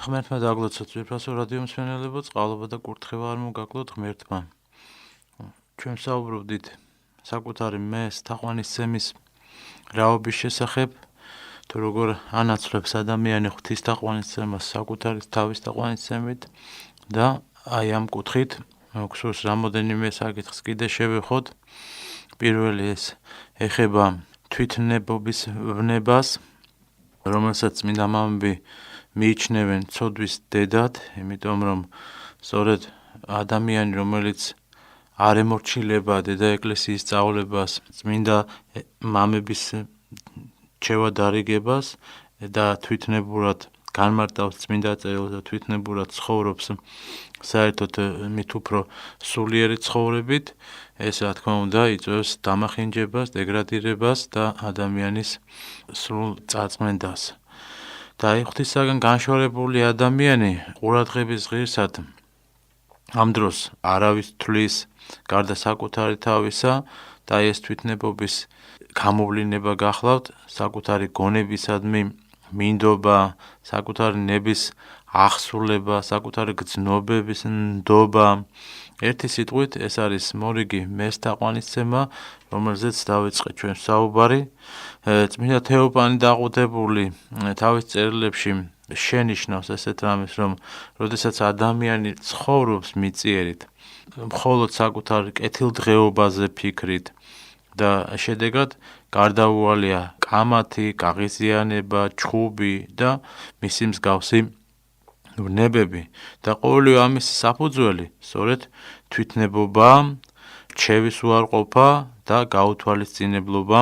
ღმერთმა დაგლოცოთ ძვირფასო რადიო მსმენელებო, წყალობა და კურთხევა არ მოგაკლოთ ღმერთმა. ჩვენ საუბრობდით საკუთარი მეს თაყვანისცემის რაობის შესახებ, თუ როგორ ანაცვლებს ადამიანი ღვთის თაყვანისცემას საკუთარი თავის თაყვანისცემით და აი ამ კუთხით გვსურს რამოდენიმე საკითხს კიდე შევეხოთ. პირველი ეს ეხება თვითნებობის ვნებას, რომელსაც წმინდა მამები მიიჩნევენ ცოდვის დედად, იმიტომ რომ სწორედ ადამიანი, რომელიც არ ემორჩილება დედა ეკლესიის სწავლებას, წმინდა მამების ჩევადარიგებას და თვითნებურად განმარტავს წმინდა წერილს და თვითნებურად ცხოვრობს საერთოდ მით უფრო სულიერი ცხოვრებით, ეს რა თქმა უნდა იწვევს დამახინჯებას, დეგრადირებას და ადამიანის სრულ წარწმენდას. და ღვთისაგან განშორებული ადამიანი ყურადღების ღირსად ამ დროს არავის თვლის გარდა საკუთარი თავისა და ეს თვითნებობის გამოვლინება გახლავთ საკუთარი გონებისადმი მინდობა, საკუთარი ნების აღსრულება, საკუთარი გრძნობების ნდობა. ერთი სიტყვით ეს არის მორიგი მეს თაყვანისცემა, რომელზეც დავიწყე ჩვენ საუბარი. წმინდა თეოფანი დაყუდებული თავის წერილებში შენიშნავს ესეთ რამეს, რომ როდესაც ადამიანი ცხოვრობს მიწიერით, მხოლოდ საკუთარი კეთილდღეობაზე ფიქრით და შედეგად გარდაუვალია კამათი, გაღიზიანება, ჩხუბი და მისი მსგავსი ვნებები და ყოველივე ამის საფუძველი სწორედ თვითნებობა, რჩევის უარყოფა და გაუთვალისწინებლობა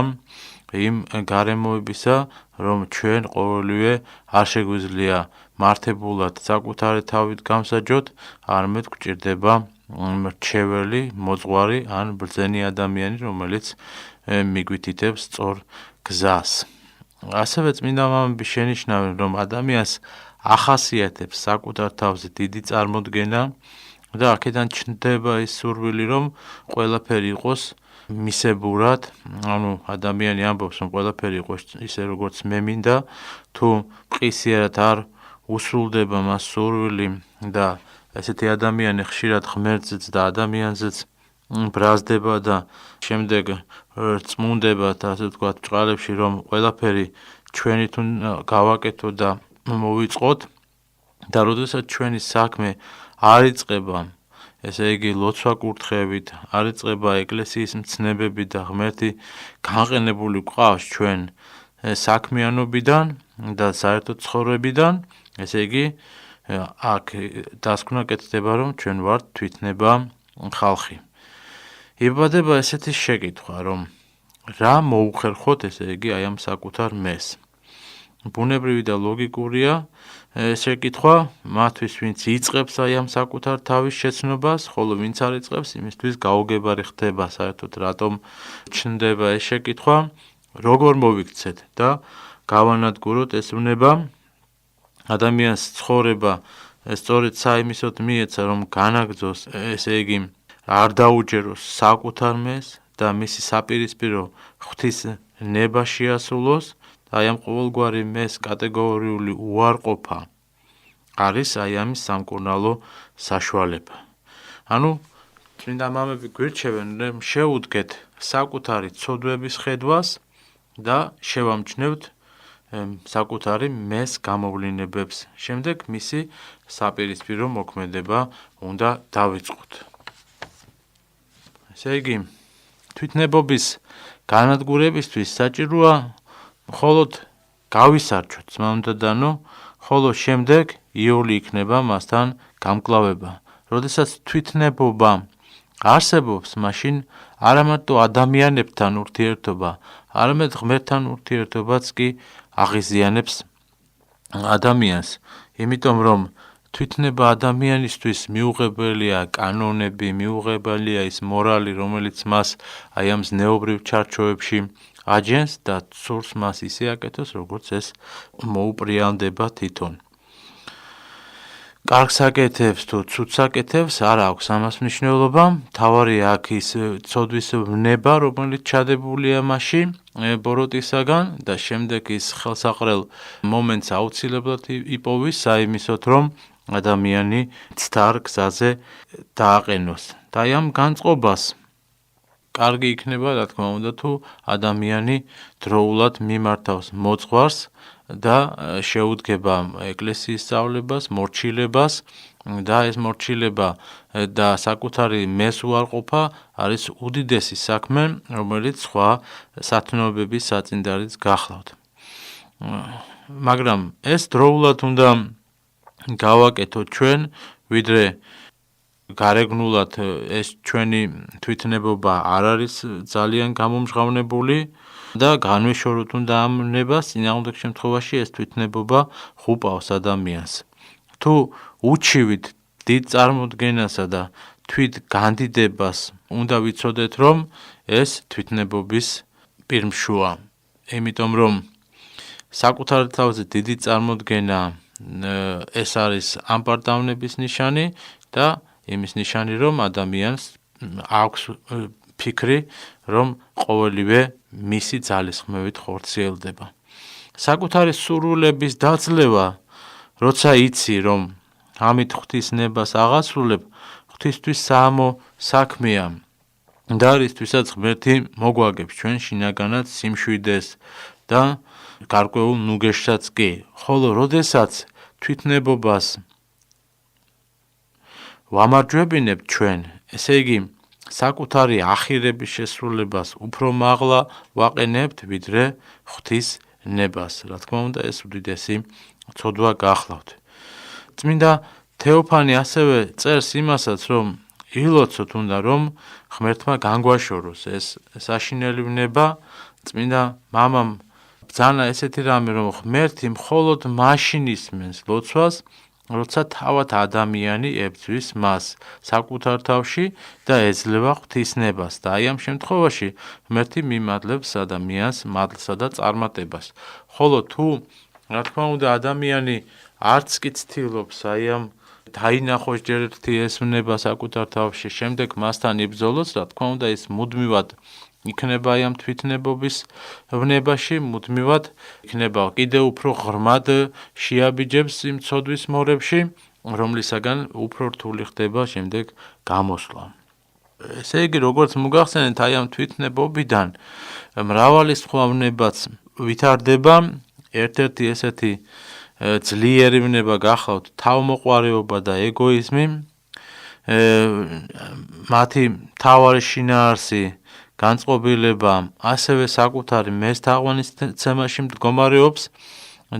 იმ გარემოებისა, რომ ჩვენ ყოველივე არ შეგვიძლია მართებულად საკუთარი თავით გამსაჯოთ, არამედ გვჭირდება მრჩეველი, მოძღვარი ან ბრძენი ადამიანი, რომელიც მიგვითითებს სწორ გზას. ასევე წმინდა მამები შენიშნავენ, რომ ადამიანს ახასიათებს საკუთარ თავზე დიდი წარმოდგენა და აქედან ჩნდება ის სურვილი, რომ ყველაფერი იყოს მისებურად, ანუ ადამიანი ამბობს, რომ ყველაფერი იყოს ისე როგორც მე მინდა, თუ მყისიერად არ უსრულდება მას სურვილი და ესეთი ადამიანი ხშირად ღმერთზეც და ადამიანზეც ბრაზდება და შემდეგ რწმუნდება და ასე ვთქვათ ჭყალებში, რომ ყველაფერი ჩვენით გავაკეთო და მოვიწყოთ და როდესაც ჩვენი საქმე არ იწყება, ესე იგი ლოცვა კურთხევით, არ იწყება ეკლესიის მცნებები და ღმერთი განყენებული გვყავს ჩვენ საქმიანობიდან და საერთოდ ცხოვრებიდან, ესე იგი აქ დასკვნა კეთდება, რომ ჩვენ ვართ თვითნება ხალხი. იბადება ესეთი შეკითხვა, რომ რა მოუხერხოთ, ესე იგი აი ამ საკუთარ მეს. ბუნებრივი და ლოგიკურია შეკითხვა, მათთვის ვინც იწყებს აი ამ საკუთარ თავის შეცნობას, ხოლო ვინც არ იწყებს, იმისთვის გაუგებარი ხდება საერთოდ რატომ ჩნდება ეს შეკითხვა, როგორ მოვიქცეთ და გავანადგუროთ ეს ვნება. ადამიანს ცხოვრება სწორედ საიმისოდ მიეცა, რომ განაგრძოს, ესე იგი არ დაუჯეროს საკუთარ მეს და მისი საპირისპირო ღვთის ნება შეასრულოს. აი ამ ყოველგვარი მეს კატეგორიული უარყოფა არის აი ამის სამკურნალო საშუალება. ანუ წმინდა მამები გვირჩევენ, რომ შეუდგეთ საკუთარი ცოდვების ხედვას და შევამჩნევთ საკუთარი მეს გამოვლინებებს. შემდეგ მისი საპირისპირო მოქმედება უნდა დავიწყოთ. ესე იგი, თვითნებობის განადგურებისთვის საჭიროა მხოლოდ გავისარჩოთ ძმაუნდადანო, ხოლო შემდეგ იოლი იქნება მასთან გამკლავება. როდესაც თვითნებობა არსებობს, მაშინ არა მარტო ადამიანებთან ურთიერთობა, არამედ ღმერთთან ურთიერთობაც კი აღიზიანებს ადამიანს, იმიტომ რომ თვითნება ადამიანისთვის მიუღებელია კანონები, მიუღებელია ის მორალი, რომელიც მას აი ამ ზნეობრივ ჩარჩოებში აჯენს და სურს მას ისე აკეთოს, როგორც ეს მოუპრიალდება თვითონ. კარგს აკეთებს თუ ცუდს აკეთებს, არ აქვს ამას მნიშვნელობა. მთავარია აქ ის ცოდვის ნება, რომელიც ჩადებულია მასში ბოროტისაგან და შემდეგ ის ხელსაყრელ მომენტს აუცილებლად იპოვის საიმისოდ, რომ ადამიანი ცდარ გზაზე დააყენოს. და ამ განწყობას კარგი იქნება, რა თქმა უნდა, თუ ადამიანი დროულად მიმართავს მოძღვარს და შეუდგება ეკლესიის სწავლებას, მორჩილებას და ეს მორჩილება და საკუთარი მეს უარყოფა არის უდიდესი საქმე, რომელიც სხვა სათნოებების საწინდარიც გახლავთ. მაგრამ ეს დროულად უნდა გავაკეთოთ ჩვენ, ვიდრე გარეგნულად ეს ჩვენი თვითნებობა არ არის ძალიან გამომჟღავნებული და განვეშოროთ უნდა ამ ნებას, წინააღმდეგ შემთხვევაში ეს თვითნებობა ხუპავს ადამიანს. თუ უჩივით დიდ წარმოდგენასა და თვით განდიდებას უნდა ვიცოდეთ, რომ ეს თვითნებობის პირმშუა. იმიტომ რომ საკუთარ თავზე დიდი წარმოდგენა ეს არის ამპარტავნების ნიშანი და იმის ნიშანი, რომ ადამიანს აქვს ფიქრი, რომ ყოველივე მისი ძალისხმევით ხორციელდება. საკუთარი სურვილების დაძლევა, როცა იცი, რომ ამით ღვთის ნებას აღასრულებ, ღვთისთვის საამო საქმეა და რისთვისაც ღმერთი მოგვაგებს ჩვენ შინაგანად სიმშვიდეს და გარკვეულ ნუგეშსაც კი. ხოლო როდესაც თვითნებობას ვამარჯვებინებთ ჩვენ, ესე იგი საკუთარი ახირების შესრულებას უფრო მაღლა ვაყენებთ, ვიდრე ღვთის ნებას. რა თქმა უნდა, ეს უდიდესი ცოდვა გახლავთ. წმინდა თეოფანი ასევე წერს იმასაც, რომ ილოცოთ უნდა, რომ ღმერთმა განგვაშოროს ეს საშინელი ნება. წმინდა მამამ ბრძანა ესეთი რამე, რომ ღმერთი მხოლოდ მაშინ ისმენს ლოცვას, როცა თავად ადამიანი ებრძვის მას საკუთარ თავში და ეძლევა ღვთისნებას და აი ამ შემთხვევაში ღმერთი მიმადლებს ადამიანს მადლსა და წარმატებას. ხოლო თუ რა თქმა უნდა ადამიანი არც კი ცდილობს აი ამ დაინახოს ჯერ ერთი ეს ნება საკუთარ თავში, შემდეგ მასთან იბრძოლოს, რა თქმა უნდა ის მუდმივად იქნება აი ამ თვითნებობის ვნებაში, მუდმივად იქნება კიდევ უფრო ღრმად შეაბიჯებს იმ ცოდვის მორებში, რომლისაგან უფრო რთული ხდება შემდეგ გამოსვლა. ესე იგი, როგორც მოგახსენეთ, აი ამ თვითნებობიდან მრავალი სხვა ვნებაც ვითარდება, ერთ-ერთი ესეთი ძლიერი ვნება გახლავთ თავმოყვარეობა და ეგოიზმი, მათი მთავარი შინაარსი განწყობილება ასევე საკუთარი მეს თაყვანისცემაში მდგომარეობს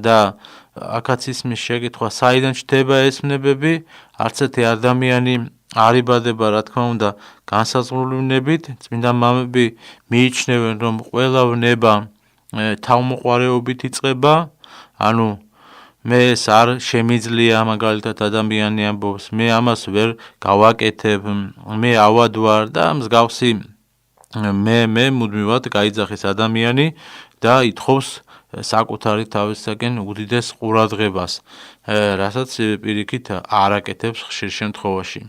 და აქაც ისმის შეკითხვა, საიდან ჩდება ეს ვნებები, არც ერთი ადამიანი არ იბადება, რა თქმა უნდა, განსაზღვრული ვნებით. წმინდა მამები მიიჩნევენ, რომ ყველა ვნება თავმოყვარეობით იწყება, ანუ მე ეს არ შემიძლია, მაგალითად ადამიანი ამბობს, მე ამას ვერ გავაკეთებ, მე ავად ვარ და მსგავსი მე მუდმივად გაიძახის ადამიანი და ითხოვს საკუთარი თავისაგან უდიდეს ყურადღებას, რასაც პირიქით არ აკეთებს ხშირ შემთხვევაში.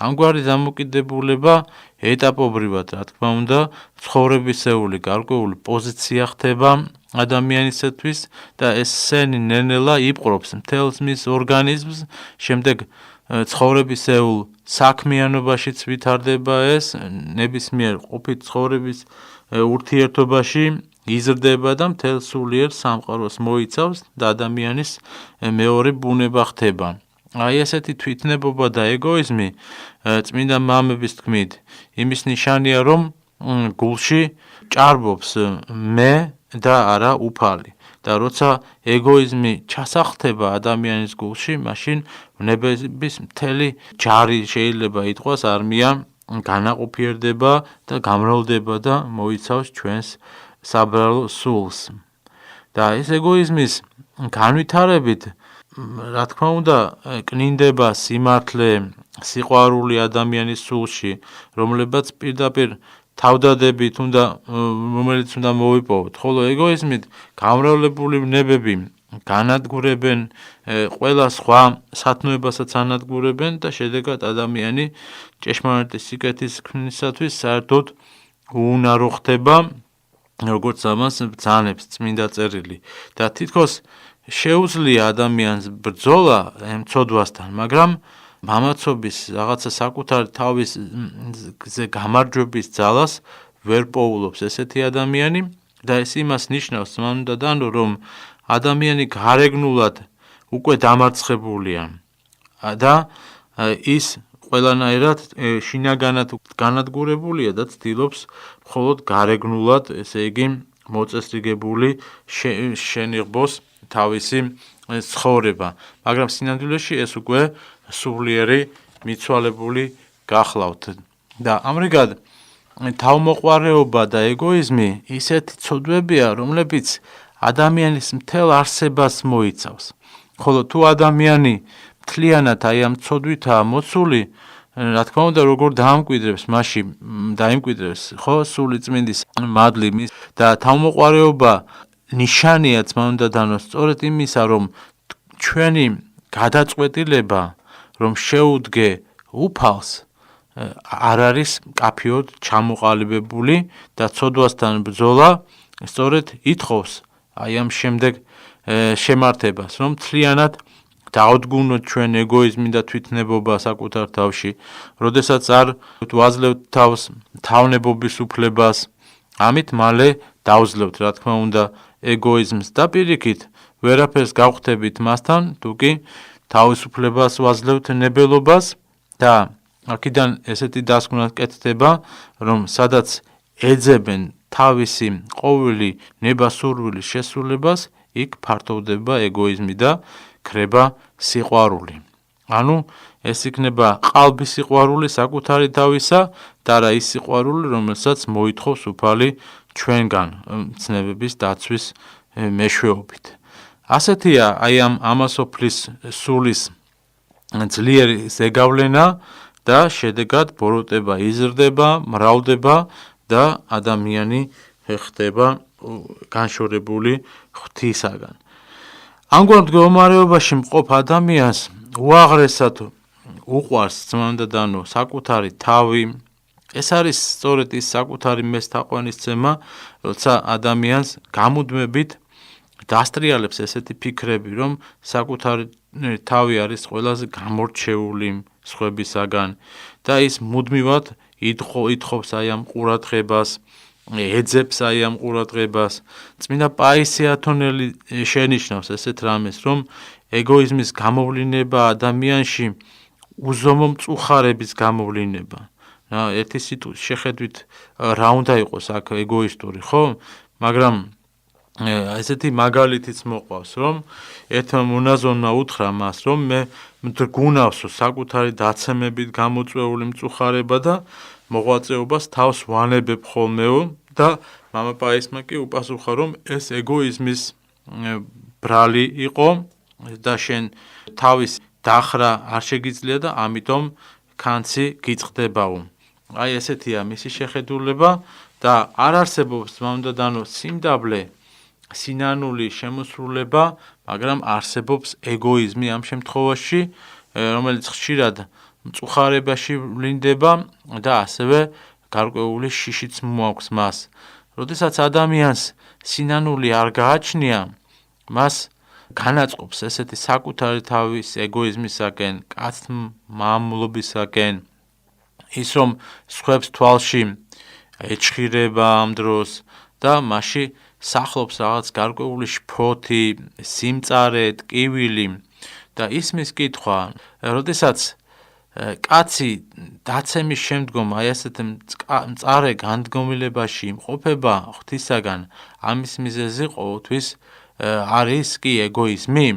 ამგვარი დამოკიდებულება ეტაპობრივად, რა თქმა უნდა, ცხოვრებისეული გარკვეული პოზიცია ხდება ადამიანისათვის და ეს სენი ნელ-ნელა იპყრობს მთელს მის ორგანიზმს, შემდეგ ცხოვრებისეულ საქმიანობაშიც ვითარდება ეს, ნებისმიერ ყოფით ცხოვრების ურთიერთობაში იზრდება და მთელ სულიერ სამყაროს მოიცავს და ადამიანის მეორე ბუნება ხდება. აი ესეთი თვითნებობა და ეგოიზმი წმინდა მამების თქმით, იმის ნიშანია, რომ გულში ჭარბობს მე და არა უფალი. და როცა ეგოიზმი ჩასახდება ადამიანის გულში, მაშინ ვნებების მთელი ჯარი შეიძლება ითქვას არმია განაყოფიერდება და გამრავლდება და მოიცავს ჩვენს საბრალო სულს. და ეს ეგოიზმის განვითარებით, რა თქმა უნდა, კნინდება სიმართლე, სიყვარული ადამიანის სულში, რომლებაც პირდაპირ თავდადებით რომელიც უნდა მოვიპოვოთ, ხოლო ეგოიზმით გამრავლებული ვნებები განადგურებენ ყველა სხვა სათნოებასაც ანადგურებენ და შედეგად ადამიანი ჭეშმარიტი სიკეთის ქმნისათვის საერთოდ უუნარო ხდება, როგორც ამას ბრძანებს წმინდა წერილი და თითქოს შეუძლია ადამიანს ბრძოლა ემცოდვასთან, მაგრამ მამაცობის რაღაცა საკუთარი თავის გამარჯვების ძალას ვერ პოულობს ესეთი ადამიანი და ეს იმას ნიშნავს მანამდანო, რომ ადამიანი გარეგნულად უკვე დამარცხებულია და ის ყველანაირად შინაგანად განადგურებულია და ცდილობს მხოლოდ გარეგნულად, ესე იგი, მოწესრიგებული შენიღბოს თავისი ცხოვრება, მაგრამ სინამდვილეში ეს უკვე სულიერი მიცვალებული გახლავთ და ამრიგად თავმოყვარეობა და ეგოიზმი ისეთი ცოდვებია, რომლებიც ადამიანის მთელ არსებას მოიცავს. ხოლო თუ ადამიანი მთლიანად აი ამ ცოდვითაა მოცული, რა თქმა უნდა, როგორ დაამკვიდრებს, მაშინ დაიმკვიდრებს, ხო, სული წმინდის მადლი და თავმოყვარეობა ნიშანია ძმაუნდადანო სწორედ იმისა, რომ ჩვენი გადაწყვეტილება, რომ შეუდგე უფალს, არ არის მკაფიოდ ჩამოყალიბებული და ცოდვასთან ბრძოლა სწორედ ითხოვს აი ამ შემდეგ შემართებას, რომ მთლიანად დაუდგუნოთ ჩვენ ეგოიზმი და თვითნებობა საკუთარ თავში, როდესაც არ ვაძლევთ თავს თავნებობის უფლებას, ამით მალე დავძლევთ, რა თქმა უნდა, ეგოიზმს და პირიქით ვერაფერს გავხდებით მასთან, თუ კი თავისუფლებას ვაძლევთ ნებელობას და აქედან ესეთი დასკვნა კეთდება, რომ სადაც ეძებენ თავისი ყოველი ნება-სურვილის შესრულებას, იქ ფართოვდება ეგოიზმი და ქრება სიყვარული. ანუ ეს იქნება ყალბის სიყვარული საკუთარი თავისა და არა ის სიყვარული, რომელსაც მოითხოვს უფალი ჩვენგან ცნებების დაცვის მეშვეობით. ასეთია აი ამ ამასოფლის სულის ძლიერი ზეგავლენა და შედეგად ბოროტება იზრდება, მრავლდება და ადამიანი ხდება განშორებული ღვთისაგან. ამგვარ მდგომარეობაში მყოფ ადამიანს უაღრესად უყვარს ძმაუნდადანო საკუთარი თავი. ეს არის სწორედ ის საკუთარი მესთაყვანისცემა, როცა ადამიანს გამუდმებით დასტრიალებს ესეთი ფიქრები, რომ საკუთარი თავი არის ყველაზე გამორჩეული სხვებისაგან და ის მუდმივად ითხოვს აი ამ ყურადღებას, ეძებს აი ამ ყურადღებას. წმინდა პაისი ათონელი შენიშნავს ესეთ რამეს, რომ ეგოიზმის გამოვლინება ადამიანში უზომო მწუხარების გამოვლინება. ერთი შეხედვით რა უნდა იყოს აქ ეგოისტური, ხო? მაგრამ ესეთი მაგალითიც მოყვავს, რომ ერთმა მონაზონმა უთხრა მას, რომ მე მდგუნავსო საკუთარი დაცემებით გამოწვეული მწუხარება და მოღვაწეობას თავს ვანებებ ხოლმეო და მამა პაისმა კი უპასუხა, რომ ეს ეგოიზმის ბრალი იყო და შენ თავის დახრა არ შეგიძლია და ამიტომ კანცი გიწყდებაო. აი ესეთია მისი შეხედულება და არ არსებობს ძმაუნდადანო სიმდაბლე, სინანული შემოსრულება, მაგრამ არსებობს ეგოიზმი ამ შემთხვევაში, რომელიც ხშირად მწუხარებაში ვლინდება და ასევე გარკვეული შიშიც მოაქვს მას. როდესაც ადამიანს სინანული არ გააჩნია, მას განაწყობს ესეთი საკუთარი თავის ეგოიზმისაკენ, კაცმამლობისაკენ, ის რომ სხვებს თვალში ეჭხირება ამ დროს და მასში სახლობს რაღაც გარკვეული შფოთი, სიმწარე, ტკივილი და ისმის კითხვა, როდესაც კაცი დაცემის შემდგომ აი ასეთ მწარე განდგომილებაში იმყოფება ღვთისაგან, ამის მიზეზი ყოველთვის არის კი ეგოიზმი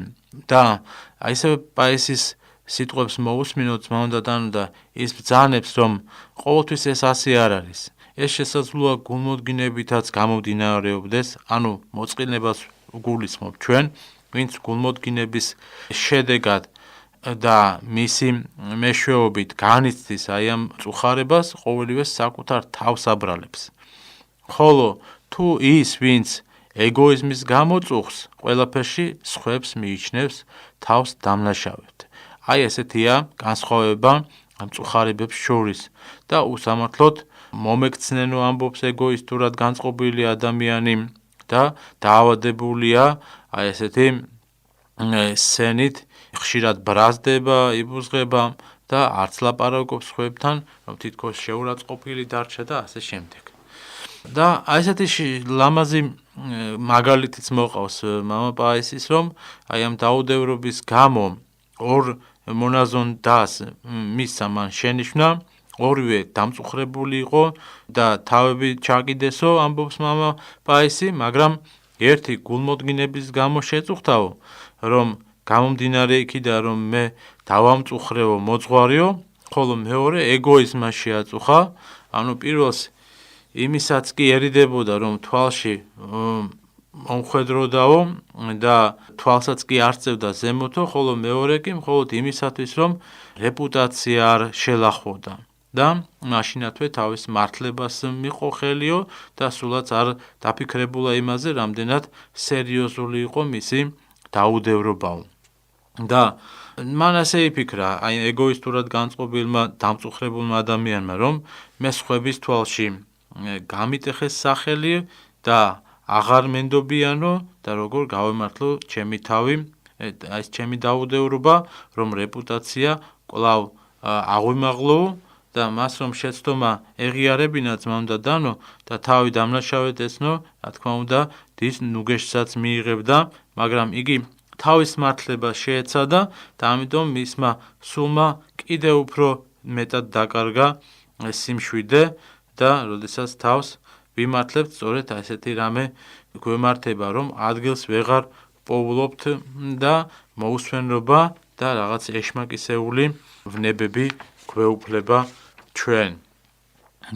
და აი ესე პაისის სიტყვებს მოусმინოთ ძმაუნდადანო და ის ბრძანებს, რომ ყოველთვის ეს ასე არ არის. ეს შესაძლოა გულმოდგინებითაც გამომდინარეობდეს, ანუ მოწყინებას ვგულისხმობ ჩვენ, ვინც გულმოდგინების შედეგად და მისი მეშვეობით განიცდის აი ამ მწუხარებას, ყოველივე საკუთარ თავს აბრალებს. ხოლო თუ ის, ვინც ეგოიზმის გამოწუხს ყველაფერში სხვებს მიიჩნევს თავს დამნაშავედ. აი ესეთია განსხვავება მწუხარებებს შორის და უსამართლოდ მომექცნენო ამბობს ეგოისტურად განწყობილი ადამიანი და დაავადებულია აი ესეთი სცენით, ხშირად ბრაზდება, იბუზღება და არც ლაპარაკობს სხვებთან, რომ თითქოს შეურაცხყოფილი დარჩა და ასე შემდეგ. და აი ესეთი ლამაზი მაგალითიც მოყავს მამა პაისის, რომ აი ამ დაუდევრობის გამო ორ მონაზონ დას მისცა მან შენიშვნა, ორივე დამწუხრებული იყო და თავები ჩაკიდესო, ამბობს მამა პაისი, მაგრამ ერთი გულმოდგინების გამო შეწუხდაო, რომ გამომდინარე იქიდან, რომ მე დავამწუხრეო, მოძღვარიო, ხოლო მეორე ეგოიზმა შეაწუხა, ანუ პირველს იმისაც კი ერიდებოდა, რომ თვალში მომხვედროდაო და თვალსაც კი არ წევდა ზემოთო, ხოლო მეორე კი მხოლოდ იმისათვის, რომ რეპუტაცია არ შელახვოდა და მაშინათვე თავის მართლებას მიყო ხელიო და სულაც არ დაფიქრებულა იმაზე, რამდენად სერიოზული იყო მისი დაუდევრობაო. და მან ასე იფიქრა, აი ეგოისტურად განწყობილმა დამწუხრებულმა ადამიანმა, რომ მე სხვების თვალში გამიტეხეს სახელი და აღარ მენდობიანო და როგორ გავემართლო ჩემი თავი, ეს ჩემი დაუდევრობა, რომ რეპუტაცია კვლავ აღვიმაღლო და მას რომ შეცდომა ეღიარებინა ძმამ და დანო და თავი დამნაშავედ ეცნო, რა თქმა უნდა, დის ნუგეშსაც მიიღებდა, მაგრამ იგი თავის მართლებას შეეცადა და ამიტომ მისმა სულმა კიდევ უფრო მეტად დაკარგა სიმშვიდე და როდესაც თავს ვიმართლებთ, სწორედ ასეთი რამე გვემართება, რომ ადგილს ვეღარ პოულობთ და მოусვენრობა და რაღაც ეშმაკისეული ვნებები გვეუფლება ჩვენ.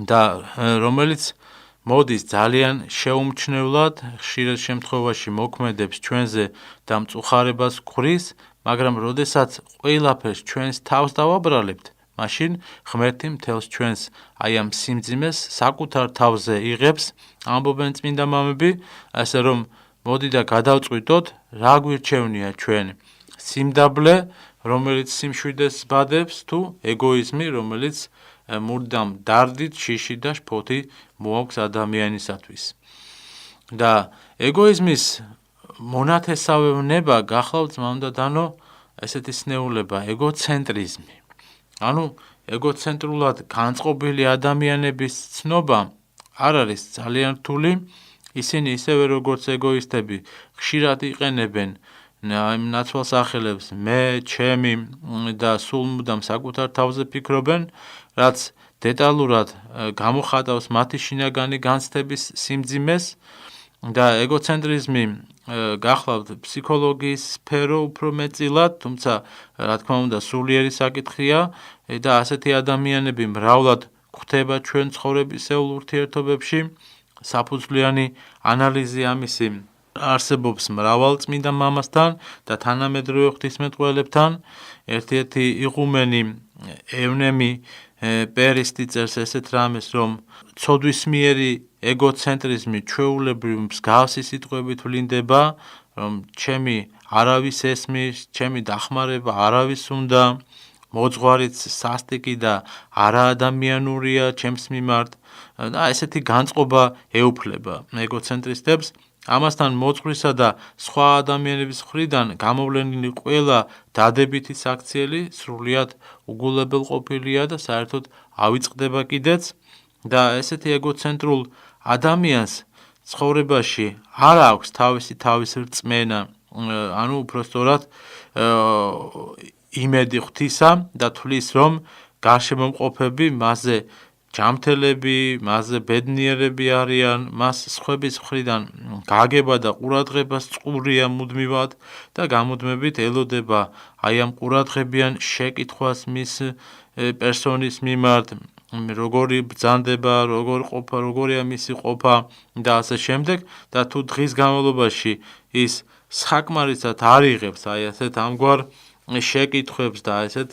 და რომელიც მოდის ძალიან შეუმჩნევლად, ხშირ შემთხვევაში მოქმედებს ჩვენზე და მწუხარებას გვრის, მაგრამ როდესაც ყველაფერს ჩვენს თავს დავაბრალებთ, მაშინ ღმერთი მთელს ჩვენს აი ამ სიმძიმეს საკუთარ თავზე იღებს, ამბობენ წმინდა მამები, ასე რომ მოდი და გადავწყვიტოთ, რა გვირჩევნია ჩვენ, სიმდაბლე, რომელიც სიმშვიდეს ბადებს, თუ ეგოიზმი, რომელიც მუდამ დარდით, შიში და შფოთი მოაქვს ადამიანისათვის. და ეგოიზმის მონათესავე ვნება გახლავთ ძმამ და დანო ესეთი სნეულება, ეგოცენტრიზმი. ანუ ეგოცენტრულად განწყობილი ადამიანების ცნობა არ არის ძალიან რთული, ისინი ისევე როგორც ეგოისტები ხშირად იყენებენ ნაცვალ სახელებს მე, ჩემი და სულ მუდამ საკუთარ თავზე ფიქრობენ, რაც დეტალურად გამოხატავს მათი შინაგანი განცდების სიმძიმეს და ეგოცენტრიზმი გახლავთ ფსიქოლოგიის სფერო უფრო მეტწილად, თუმცა რა თქმა უნდა სულიერი საკითხია და ასეთი ადამიანები მრავლად გვხვდება ჩვენ ცხოვრებისეულ ურთიერთობებში, საფუძვლიანი ანალიზი ამისი არსებობს მრავალ წმინდა მამასთან და თანამედროვე ღვთისმეტყველებთან. ერთ-ერთი იღუმენი ევნემი პერისტი წერს ესეთ რამეს, რომ ცოდვისმიერი ეგოცენტრიზმი ჩვეულებრივ მსგავსი სიტყვებით ვლინდება, რომ ჩემი არავის ესმის, ჩემი დახმარება არავის უნდა, მოძღვარიც სასტიკი და არაადამიანურია ჩემს მიმართ და ესეთი განწყობა ეუფლება ეგოცენტრისტებს. ამასთან მოძღვრისა და სხვა ადამიანების მხრიდან გამოვლენილი ყველა დადებითი საქციელი სრულიად უგულებელყოფილია და საერთოდ ავიწყდება კიდეც და ესეთი ეგოცენტრულ ადამიანს ცხოვრებაში არ აქვს თავის რწმენა, ანუ უпростоრად იმედი ღვთისა და თვლის, რომ გარშემომყოფები მასზე ჯამთელები, მასზე ბედნიერები არიან, მას სხვების მხრიდან გაგება და ყურადღებას წყურია მუდმივად და გამუდმებით ელოდება აი ამ ყურადღებიან შეკითხვას მის პერსონის მიმართ, როგორი ბრძანდება, როგორია მისი ყოფა და ასე შემდეგ და თუ დღის განმავლობაში ის საკმარისად არ იღებს აი ასეთ ამგვარ შეკითხვებს და ესეთ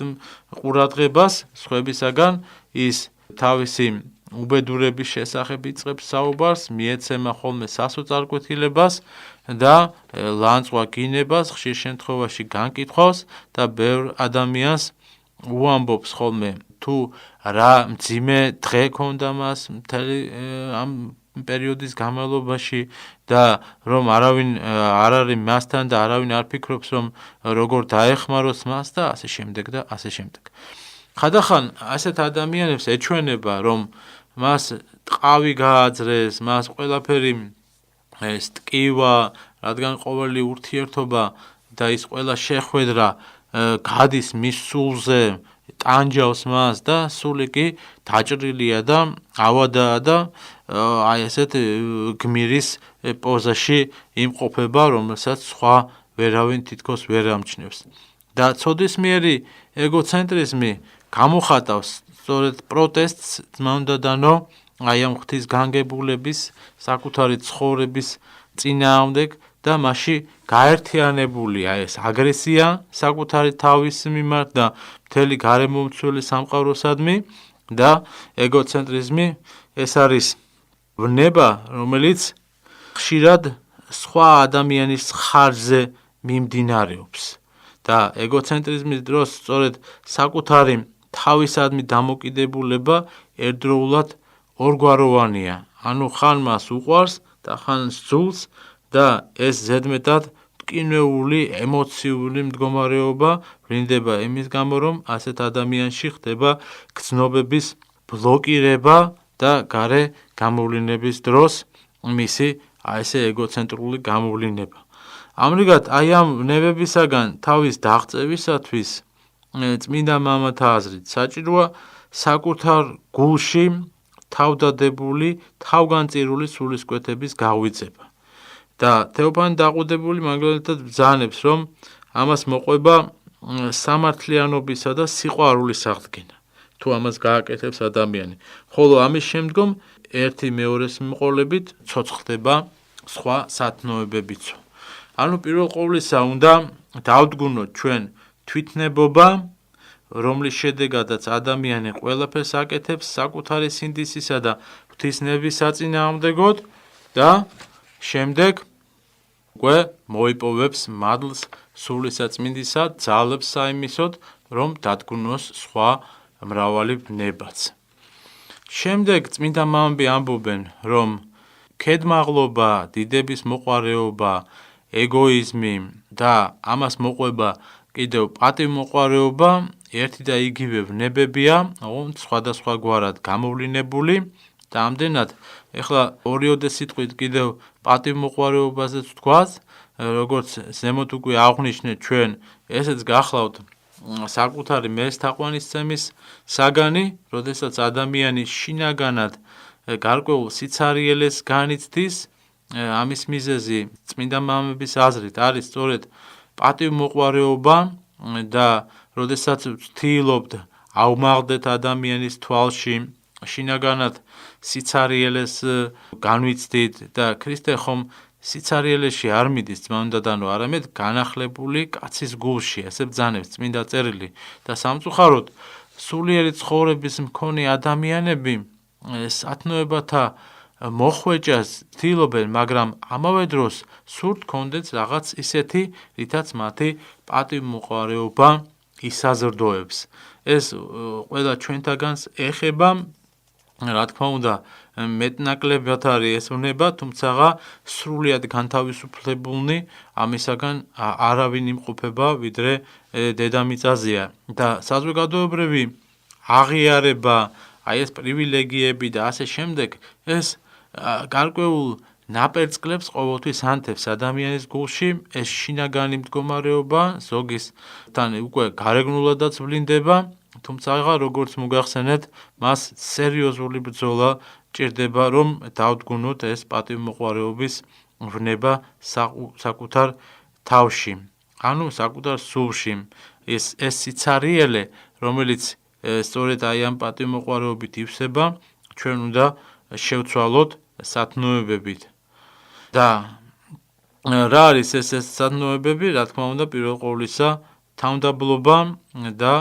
ყურადღებას სხვებისაგან, ის თავისი უბედურების შესახებ იწყებს საუბარს, მიეცემა ხოლმე სასოწარკვეთილებას და ლანწვა გინებას ხშირ შემთხვევაში განკითხვავს და ბევრ ადამიანს უამბობს ხოლმე თუ რა მძიმე დღე ქონდა მას მთელი ამ პერიოდის განმავლობაში და რომ არავინ არ არის მასთან და არავინ არ ფიქრობს რომ როგორ დაეხმაროს მას და ასე შემდეგ და ასე შემდეგ. ხანდახან ასეთ ადამიანებს ეჩვენება რომ მას ტყავი გააძრეს, მას ყველაფერი ეს ტკივა, რადგან ყოველი ურთიერთობა და ის ყველა შეხვედრა გადის მის სულზე, ტანჯავს მას და სული კი დაჭრილია და ავადაა და აი ესეთ გმირის პოზაში იმყოფება, რომელსაც სხვა ვერავინ თითქოს ვერ ამჩნევს. და ცოდვისმიერი ეგოცენტრიზმი გამოხატავს სწორედ პროტესტს ძმაუნდადანო აი ამ ღვთის განგებულების საკუთარი ცხოვრების წინააღმდეგ და მასში გაერთიანებულია ეს აგრესია საკუთარი თავის მიმართ და მთელი გარემომცველი სამყაროსადმი და ეგოცენტრიზმი ეს არის ვნება, რომელიც ხშირად სხვა ადამიანის ხარჯზე მიმდინარეობს და ეგოცენტრიზმის დროს სწორედ საკუთარი თავისადმი დამოკიდებულება ერთდროულად ორგვაროვანია. ანუ ხან მას უყვარს და ხან სძულს და ეს ზედმეტად მტკივნეული ემოციური მდგომარეობა ვლინდება იმის გამო, რომ ასეთ ადამიანში ხდება გრძნობების ბლოკირება და გარე გამოვლინების დროს მისი ესე ეგოცენტრული გამოვლინება. ამრიგად აი ამ ნებებისაგან თავის დაღწევისათვის წმინდა მამათა აზრით საჭიროა საკუთარ გულში თავდადებული, თავგანწირული სულისკვეთების გაღვიძება. და თეოფანი დაყუდებული მაგალითად ბრძანებს, რომ ამას მოყვება სამართლიანობისა და სიყვარულის აღდგენა. თუ ამას გააკეთებს ადამიანი. ხოლო ამის შემდგომ ერთი მეორეს მიყოლებით ცოცხლდება სხვა სათნოებებიცო. ანუ პირველ ყოვლისა უნდა დავდგუნოთ ჩვენ თვითნებობა, რომლის შედეგადაც ადამიანი ყველაფერს აკეთებს საკუთარი სინდისისა და ღვთისნების საწინააღმდეგოდ და შემდეგ უკვე მოიპოვებს მადლს სულისაწმინდისა ძალებს საიმისოდ, რომ დადგუნოს სხვა მრავალი ვნებაც. შემდეგ წმინდა მამები ამბობენ, რომ ქედმაღლობა, დიდების მოყვარეობა, ეგოიზმი და ამას მოყვება კიდევ პატივმოყვარეობა ერთი და იგივე ვნებებია, სხვადასხვაგვარად გამოვლინებული და ამდენად ეხლა ორიოდე სიტყვით კიდევ პატივმოყვარეობაზეც ვთქვათ, როგორც ზემოთ უკვე აღვნიშნეთ ჩვენ, ესეც გახლავთ საკუთარი მეს თაყვანისცემის საგანი, როდესაც ადამიანი შინაგანად გარკვეულ სიცარიელეს განიცდის, ამის მიზეზი წმინდა მამების აზრით არის სწორედ პატივმოყვარეობა და როდესაც ვცდილობთ ავმაღლდეთ ადამიანის თვალში შინაგანად სიცარიელეს განვიცდით და ქრისტე ხომ სიცარიელეში არ მიდის ძმაუნდადანო, არამედ განახლებული კაცის გულში, ესე ბრძანებს წმინდა წერილი და სამწუხაროდ სულიერი ცხოვრების მქონე ადამიანები სათნოებათა მოხვეჭას ცდილობენ, მაგრამ ამავე დროს სურთ კონდეთ რაღაც ისეთი, რითაც მათი პატივმოყვარეობა ისაზრდოებს. ეს ყველა ჩვენთაგანს ეხება, რა თქმა უნდა, მეტნაკლებად არის ეს ვნება, თუმცა სრულიად განთავისუფლებულნი ამისაგან არავინ იმყოფება, ვიდრე დედამიწაზეა და საზოგადოებრივი აღიარება, აი ეს პრივილეგიები და ასე შემდეგ, ეს გარკვეულ ნაპერწკლებს ყოველთვის ანთებს ადამიანის გულში, ეს შინაგანი მდგომარეობა ზოგისთან უკვე გარეგნულადაც ვლინდება, თუმცა როგორც მოგახსენეთ, მას სერიოზული ბრძოლა ჭირდება, რომ დავდგუნოთ ეს პატივმოყვარეობის ვნება საკუთარ თავში, ანუ საკუთარ სულში. ეს სიცარიელე, რომელიც სწორედ აი ამ პატივმოყვარეობით ივსება, ჩვენ უნდა შევცვალოთ სათნოებებით. და რა არის ეს სათნოებები? რა თქმა უნდა, პირველ ყოვლისა თავმდაბლობა და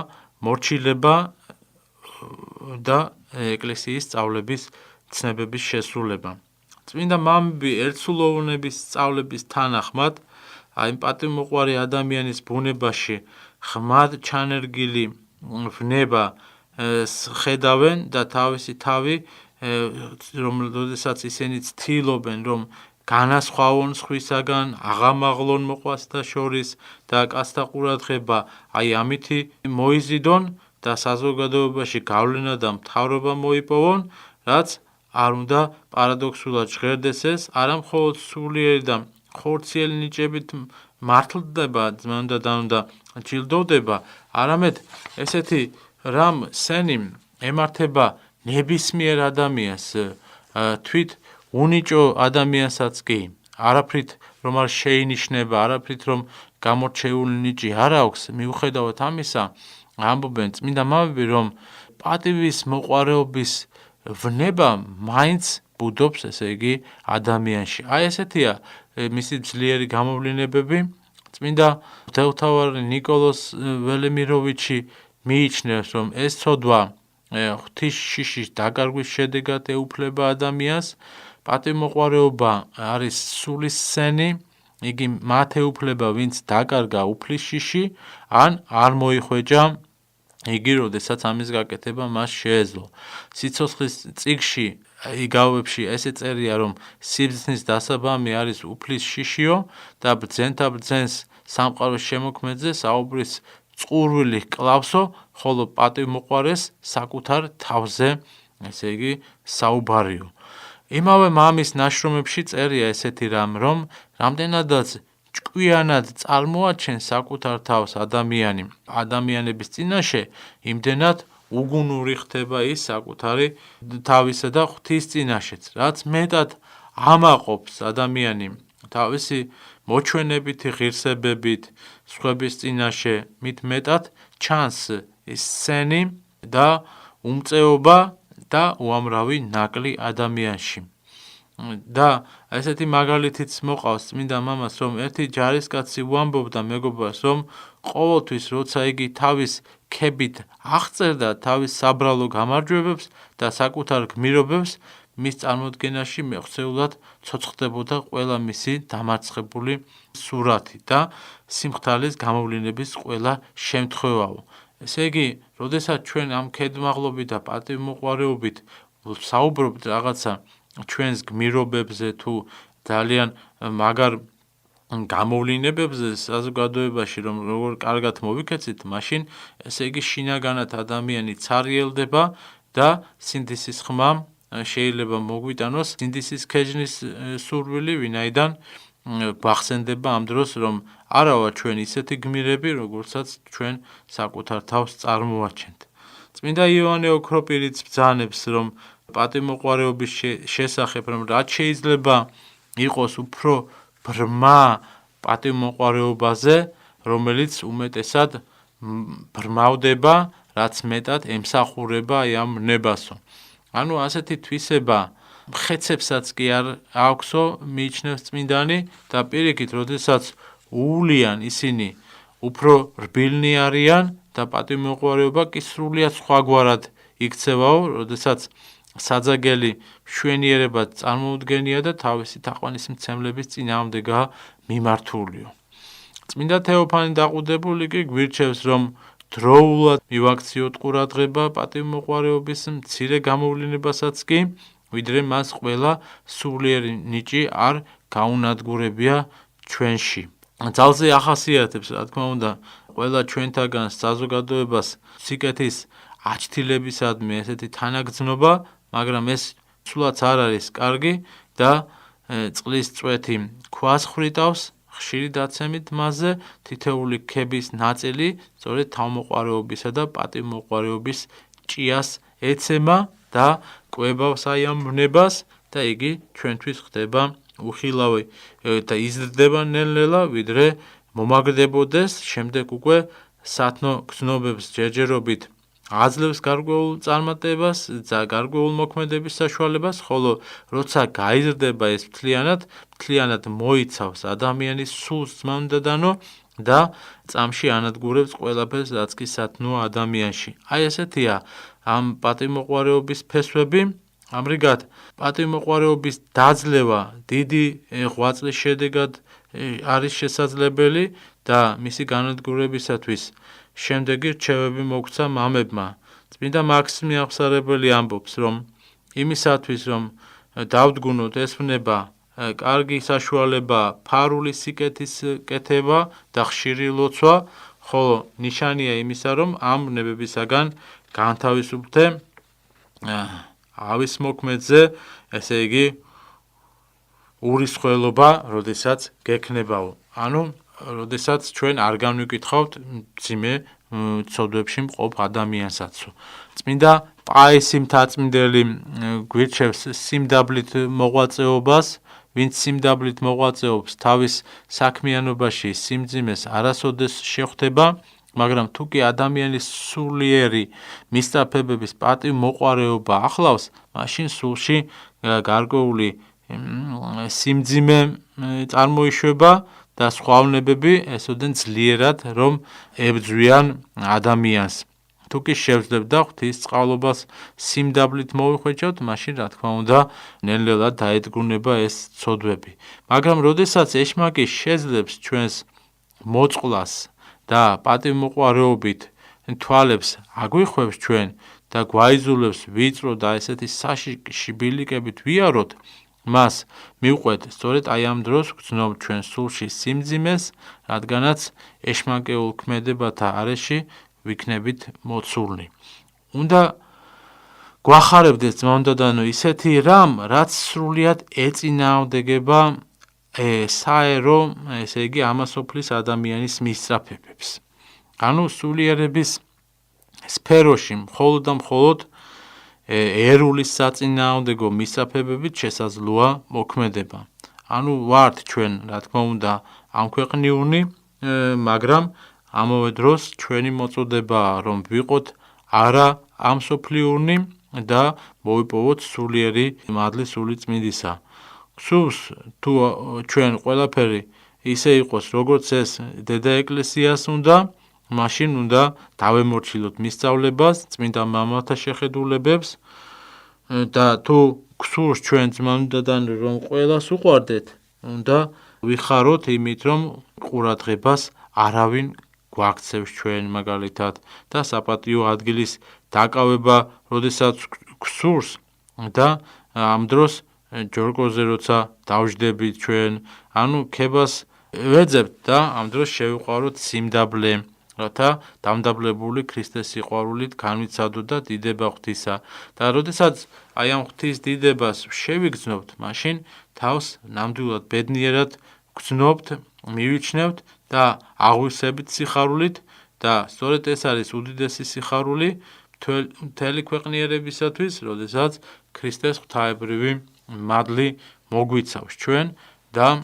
მორჩილება და ეკლესიის სწავლების ცნებების შესრულება. წმინდა მამები ერთსულოვნების სწავლების თანახმად აი პატივმოყვარე ადამიანის ბუნებაში ხმად ჩანერგილი ვნება ხედავენ და თავისი თავი როდესაც ისინი ცდილობენ რომ განასხვავონ სხვისაგან, აღამაღლონ მოყვასთა შორის და კაცთა ყურადღება აი ამითი მოიზიდონ და საზოგადოებაში გავლენა და მთავრობა მოიპოვონ, რაც არ უნდა პარადოქსულად ჟღერდეს ეს, არა მხოლოდ სულიერი და ხორციელი ნიჭებით მართლდება, ძმანდა და უნდა ჯილდოვდება, არამედ ესეთი რამ სენი ემართება ნებისმიერ ადამიანს თვით უნიჭო ადამიანსაც კი არაფრით რომ არ შეინიშნება, არაფრით რომ გამორჩეული ნიჭი არ აქვს, მიუხედავად ამისა, ამბობენ წმინდა მამები, რომ პატივის მოყვარეობის ვნება მაინც ბუდობს, ესე იგი, ადამიანში. აი ესეთია მისი ძლიერი გამოვლინებები. წმინდა მღვდელმთავარი ნიკოლოზ ველემიროვიჩი მიიჩნევს, რომ ეს ცოდვა ღვთის შიშის დაკარგვის შედეგად ეუფლება ადამიანს. პატივმოყვარეობა არის სულის სენი, იგი მათ ეუფლება, ვინც დაკარგა უფლის შიში, ან არ მოიხვეჭა იგი, როდესაც ამის გაკეთება მას შეეძლო. სიცოცხლის წიგნში იგავებში ესე წერია, რომ სიბრძნის დასაბამი არის უფლის შიშიო და ბრძენთა ბრძენს სამყაროს შემოქმედზე საუბრის წყურვილი ჰკლავსო, ხოლო პატივმოყვარეს საკუთარ თავზე, ესე იგი, საუბარიო. იმავე მამის ნაშრომებში წერია ესეთი რამ, რომ რამდენადაც ჭკვიანად წარმოაჩენს საკუთარ თავს ადამიანი ადამიანების წინაშე, იმდენად უგუნური ხდება ის საკუთარი თავისა და ღვთის წინაშეც. რაც მეტად ამაყობს ადამიანი თავისი მოჩვენებითი ღირსებებით სხვების წინაშე, მით მეტად ჩანს ის სენი და უმწეობა და უამრავი ნაკლი ადამიანში. და ესეთი მაგალითიც მოყავს წმინდა მამას, რომ ერთი ჯარისკაცი უამბობდა მეგობარს, რომ ყოველთვის როცა იგი თავის ქებით აღწერდა თავის საბრალო გამარჯვებებს და საკუთარ გმირობებს, მის წარმოდგენაში მეხსეულად ცოცხდებოდა ყველა მისი დამარცხებული სურათი და სიმხთალის გამოვლინების ყველა შემთხვევაო. ესე იგი, როდესაც ჩვენ ამ ქედმაღლობით და პატივმოყვარეობით საუბრობთ რაღაცა ჩვენს გმირობებზე თუ ძალიან მაგარ გამოვლინებებზე საზოგადოებაში, რომ როგორ კარგად მოვიქეცით, მაშინ ესე იგი შინაგანად ადამიანი ცარიელდება და სინდისის ხმა შეიძლება მოგვიტანოს სინდისის ქეჯნის სურვილი, ვინაიდან გვახსენდება ამ დროს, რომ არა ვარ ჩვენ ისეთი გმირები, როგორცაც ჩვენ საკუთარ თავს წარმოაჩენთ. წმინდა იოანე ოქროპირიც ბრძანებს, რომ პატივმოყვარეობის შესახებ, რომ რაც შეიძლება იყოს უფრო ბრმა პატივმოყვარეობაზე, რომელიც უმეტესად ბრმავდება, რაც მეტად ემსახურება ამ ნებასო. ანუ ასეთი თვისება მხეცებსაც კი არ აქვსო, მიიჩნევს წმინდანი და პირიქით, როდესაც უულიან ისინი უფრო რბილნი არიან და პატივმოყვარეობა კი სრულიად სხვაგვარად იქცევაო, როდესაც საძაგელი მშვენიერებად წარმოუდგენია და თავისი თაყვანისმცემლების წინააღმდეგაა მიმართულიო. წმინდა თეოფანი დაყუდებული კი გვირჩევს, რომ დროულად მივაქციოთ ყურადღება პატივმოყვარეობის მცირე გამოვლინებასაც კი, ვიდრე მას ყველა სულიერი ნიჭი არ გაუნადგურებია ჩვენში. ძალზე ახასიათებს, რა თქმა უნდა, ყველა ჩვენთაგან საზოგადოებას სიკეთის აჩთილებისადმი ესეთი თანაგრძნობა, მაგრამ ეს სულაც არ არის კარგი და წყლის წვეთი ქვას ხრიტავს, ხშირი დაცემით მასზე თითეული ქების ნაწილი სწორედ თავმოყვარეობისა და პატივმოყვარეობის ჭიას ეცემა და კვებავს აი ამ ვნებას და იგი ჩვენთვის ხდება უხილავი და იზრდება ნელ-ნელა, ვიდრე მომაგდებოდეს, შემდეგ უკვე სათნო გზნობებს ჯერჯერობით აძლევს გარკვეულ წარმატებას, გარკვეულ მოქმედების საშუალებას, ხოლო როცა გაიზრდება ეს მთლიანად მოიცავს ადამიანის სულს ძმამდადანო და წამში ანადგურებს ყველაფერს, რაც კი სათნოა ადამიანში. აი ესეთია ამ პატივმოყვარეობის ფესვები. ამრიგად, პატივმოყვარეობის დაძლევა დიდი ღვაწლის შედეგად არის შესაძლებელი და მისი განადგურებისათვის შემდეგი რჩევები მოგცა მამებმა. წმინდა მაქსიმი აღსარებელი ამბობს, რომ იმისათვის, რომ დავდგუნოთ, ეს ვნება კარგი საშუალება ფარული სიკეთის კეთება და ხშირი ლოცვა, ხოლო ნიშანია იმისა, რომ ამ ვნებებისაგან განთავისუფლდე ავის მოქმედზე, ესე იგი ურისხველობა, როდესაც გექნებაო. ანუ, როდესაც ჩვენ არ განვიკითხავთ მძიმე ცოდვებში მყოფ ადამიანსაცო. წმინდა პაისი მთაწმინდელი გვირჩევს სიმდაბლით მოღვაწეობას, ვინც სიმდაბლით მოღვაწეობს, თავის საქმიანობაში სიმძიმეს არასოდეს შეხვდება, მაგრამ თუ კი ადამიანის სულიერი მისწრაფებების პატივმოყვარეობა ახლავს, მაშინ სულში გარკვეული სიმძიმე წარმოიშვება და სხვავნებები ესოდენ ძლიერად, რომ ებძვიან ადამიანს. თუ კი შევძლებთ და ღვთისწყალობას სიმდაბლით მოვიხვეჭავთ, მაშინ რა თქმა უნდა, ნელ-ნელა დაედგუნება ეს ცოდვები. მაგრამ როდესაც ეშმაკი შეძლებს ჩვენს მოწყვლას და პატივმოყვარეობით თვალებს აგვიხვევს ჩვენ და გვაიძულებს ვიწრო და ესეთი საშიში ბილიკებით ვიაროთ, მას მივყვეთ სწორედ აი ამ დროს გრძნობ ჩვენ სულში სიმძიმეს, რადგანაც ეშმაკეულ ქმედებათა არეში ვიქნებით მოცულნი. უნდა გვახარებდეს ძმაუნდადანო ისეთი რამ, რაც სრულიად ეწინააღმდეგება საერო, ესე იგი ამასოფლის ადამიანის მისწრაფებებს. ანუ სულიერების სფეროში მხოლოდ და მხოლოდ ერულის საწინააღმდეგო მისწრაფებებით შესაძლოა მოქმედება. ანუ ვართ ჩვენ, რა თქმა უნდა, ამ ქვეყნიურნი, მაგრამ ამავე დროს ჩვენი მოწოდებაა, რომ ვიყოთ არა ამსოფლიურნი და მოვიპოვოთ სულიერი მადლი სული წმინდისა. გსურს თუ ჩვენ ყველაფერი ისე იყოს, როგორც ეს დედა ეკლესიას უნდა, მაშინ უნდა დავემორჩილოთ მისწავლებას, წმინდა მამათა შეხედულებებს და თუ გსურს ჩვენ ძმაუნდადან რომ ყველას უყვარდეთ, უნდა ვიხაროთ იმით, რომ ყურადღებას არავინ გვაქცევს ჩვენ მაგალითად და საპატიო ადგილის დაკავება, როდესაც გსურს და ამ დროს ჯორკოზე როცა დავждებით ჩვენ, ანუ ქებას ვეძებთ და ამ დროს შევიყვაროთ სიმდაბლე, რათა დამდაბლებული ქრისტეს სიყვარულით განვიცადოთ და დიდება ღვთისა. და როდესაც აი ამ ღვთის დიდებას შევიგრძნობთ, მაშინ თავს ნამდვილად ბედნიერად გრძნობთ, მივიჩნევთ და აღვისებით სიხარულით და სწორედ ეს არის უდიდესი სიხარული მთელი ქვეყნიერებისათვის, როდესაც ქრისტეს ღვთაებრივი მადლი მოგვიცავს ჩვენ და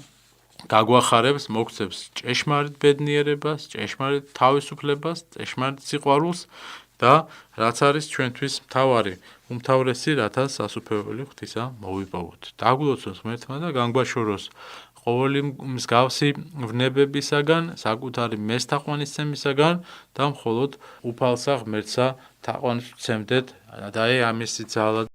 გაგვახარებს, მოგცემს ჭეშმარიტ ბედნიერებას, ჭეშმარიტ თავისუფლებას, ჭეშმარიტ სიყვარულს და რაც არის ჩვენთვის მთავარი, უმთავრესი, რათა სასუფეველი ღვთისა მოვიპოვოთ. დაგვლოცოს ღმერთმა და განგვაშოროს ყოველი მსგავსი ვნებებისაგან, საკუთარი მეს თაყვანისცემისაგან და მხოლოდ უფალსა ღმერთსა თაყვანს ვცემდეთ და ამისი ძალა